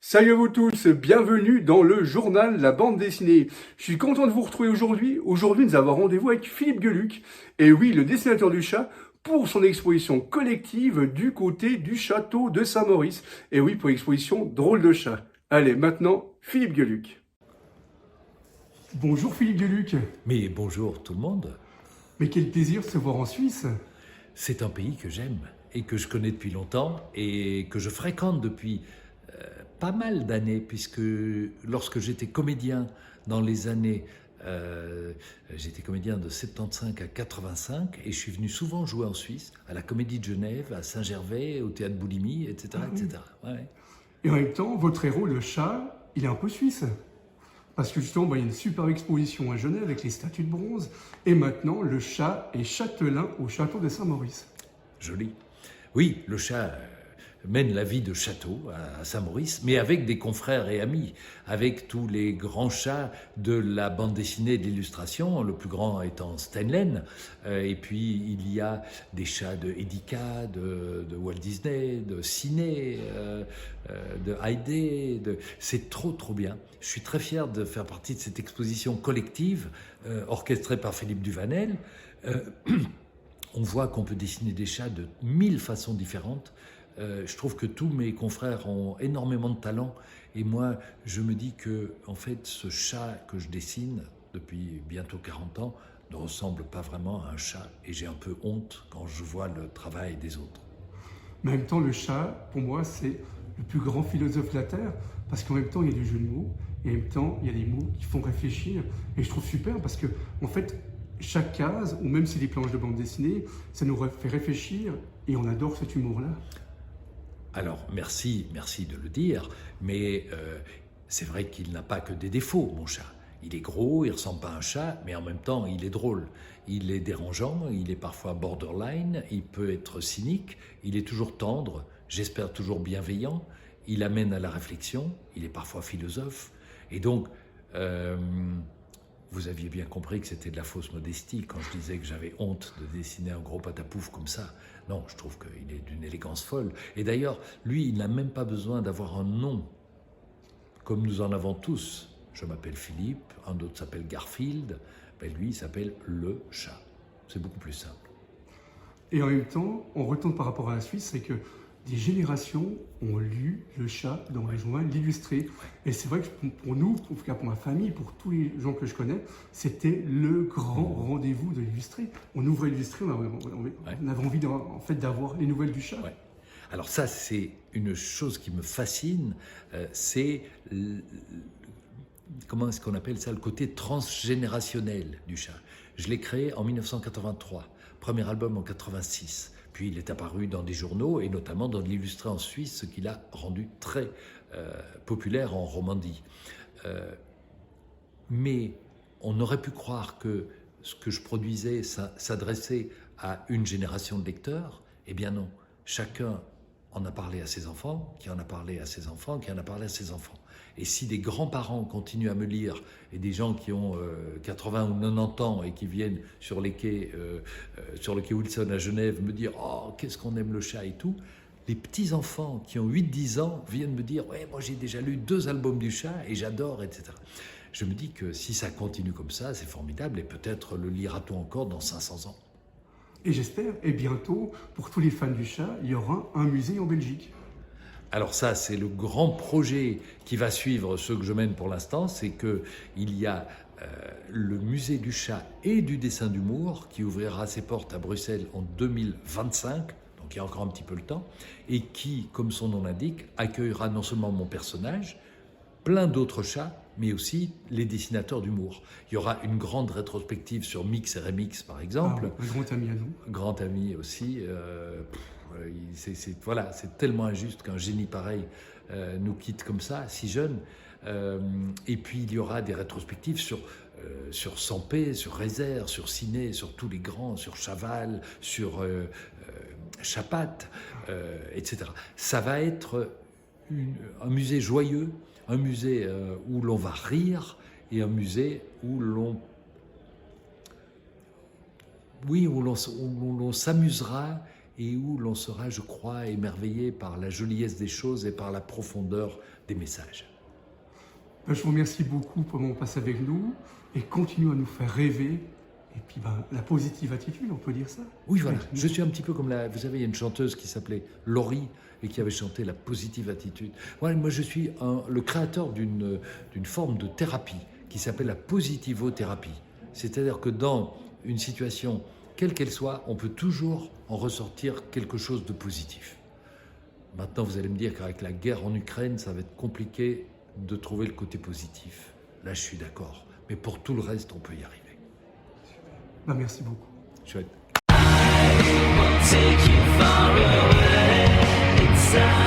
Salut à vous tous, bienvenue dans le journal La Bande Dessinée. Je suis content de vous retrouver aujourd'hui. Aujourd'hui, nous avons rendez-vous avec Philippe Geluck, et oui, le dessinateur du chat, pour son exposition collective du côté du château de Saint-Maurice. Et oui, pour l'exposition Drôle de chat. Allez, maintenant, Philippe Geluck. Bonjour Philippe Geluck. Mais bonjour tout le monde. Mais quel plaisir de se voir en Suisse. C'est un pays que j'aime et que je connais depuis longtemps et que je fréquente depuis pas mal d'années, puisque lorsque j'étais comédien dans les années, j'étais comédien de 75 à 85 et je suis venu souvent jouer en Suisse, à la Comédie de Genève, à Saint-Gervais, au Théâtre Boulimie, etc. Ah oui. etc. Ouais. Et en même temps, votre héros, le chat, il est un peu suisse. Parce que justement, il y a une superbe exposition à Genève avec les statues de bronze. Et maintenant, le chat est châtelain au château de Saint-Maurice. Joli. Oui, le chat mène la vie de château à Saint-Maurice, mais avec des confrères et amis, avec tous les grands chats de la bande dessinée et de l'illustration, le plus grand étant Steinlen, et puis il y a des chats de Edica, de Walt Disney, de Ciné, de Haydée, c'est trop bien. Je suis très fier de faire partie de cette exposition collective orchestrée par Philippe Duvanel. On voit qu'on peut dessiner des chats de 1000 façons différentes. Je trouve que tous mes confrères ont énormément de talent et moi je me dis que en fait ce chat que je dessine depuis bientôt 40 ans ne ressemble pas vraiment à un chat et j'ai un peu honte quand je vois le travail des autres. Mais en même temps, le chat, pour moi, c'est le plus grand philosophe de la Terre, parce qu'en même temps, il y a du jeu de mots, et en même temps, il y a des mots qui font réfléchir. Et je trouve super, parce que, en fait, chaque case, ou même si c'est des planches de bande dessinée, ça nous fait réfléchir, et on adore cet humour-là. Alors merci de le dire, mais c'est vrai qu'il n'a pas que des défauts, mon chat. Il est gros, il ressemble pas à un chat, mais en même temps, il est drôle. Il est dérangeant, il est parfois borderline, il peut être cynique, il est toujours tendre, j'espère toujours bienveillant, il amène à la réflexion, il est parfois philosophe. Et donc, euh, vous aviez bien compris que c'était de la fausse modestie quand je disais que j'avais honte de dessiner un gros patapouf comme ça. Non, je trouve qu'il est d'une élégance folle. Et d'ailleurs, lui, il n'a même pas besoin d'avoir un nom, comme nous en avons tous. Je m'appelle Philippe, un autre s'appelle Garfield, ben lui, il s'appelle le chat. C'est beaucoup plus simple. Et en même temps, on retourne par rapport à la Suisse, c'est que des générations ont lu le chat dans les journaux, l'illustré. Et c'est vrai que pour nous, en tout cas pour ma famille, pour tous les gens que je connais, c'était le grand rendez-vous de l'illustré. On ouvrait l'illustré, on avait envie en fait, d'avoir les nouvelles du chat. Ouais. Alors ça, c'est une chose qui me fascine, c'est comment est-ce qu'on appelle ça, le côté transgénérationnel du chat. Je l'ai créé en 1983, premier album en 86. Puis il est apparu dans des journaux et notamment dans l'illustré en Suisse, ce qui l'a rendu très populaire en Romandie. Mais on aurait pu croire que ce que je produisais s'adressait à une génération de lecteurs. Eh bien non, chacun en a parlé à ses enfants, qui en a parlé à ses enfants, qui en a parlé à ses enfants. Et si des grands-parents continuent à me lire, et des gens qui ont 80 ou 90 ans et qui viennent sur les quais, sur le quai Wilson à Genève me dire « Oh, qu'est-ce qu'on aime le chat » et tout, les petits-enfants qui ont 8-10 ans viennent me dire « Ouais, moi j'ai déjà lu 2 albums du chat et j'adore, etc. » Je me dis que si ça continue comme ça, c'est formidable et peut-être le lira-t-on encore dans 500 ans. Et j'espère, et bientôt, pour tous les fans du chat, il y aura un musée en Belgique. Alors ça, c'est le grand projet qui va suivre ce que je mène pour l'instant, c'est qu'il y a le musée du chat et du dessin d'humour qui ouvrira ses portes à Bruxelles en 2025, donc il y a encore un petit peu le temps, et qui, comme son nom l'indique, accueillera non seulement mon personnage, plein d'autres chats, mais aussi les dessinateurs d'humour. Il y aura une grande rétrospective sur Mix et Remix, par exemple. Ah, un grand ami à nous. Grand ami aussi. Voilà, c'est tellement injuste qu'un génie pareil nous quitte comme ça, si jeune. Et puis il y aura des rétrospectives sur Sampé, sur Rézère, sur Ciné, sur tous les grands, sur Chaval, sur Chapat, etc. Ça va être un musée joyeux, un musée où l'on va rire et un musée où l'on où l'on s'amusera et où l'on sera, je crois, émerveillé par la joliesse des choses et par la profondeur des messages. Je vous remercie beaucoup pour mon passé avec nous et continue à nous faire rêver. Et puis la positive attitude, on peut dire ça. Oui, voilà. Je suis un petit peu comme vous savez, il y a une chanteuse qui s'appelait Laurie et qui avait chanté la positive attitude. Voilà, moi, je suis le créateur d'une forme de thérapie qui s'appelle la positivothérapie. C'est-à-dire que dans une situation, quelle qu'elle soit, on peut toujours en ressortir quelque chose de positif. Maintenant, vous allez me dire qu'avec la guerre en Ukraine, ça va être compliqué de trouver le côté positif. Là, je suis d'accord. Mais pour tout le reste, on peut y arriver. Merci beaucoup. Chouette. Take you far away inside.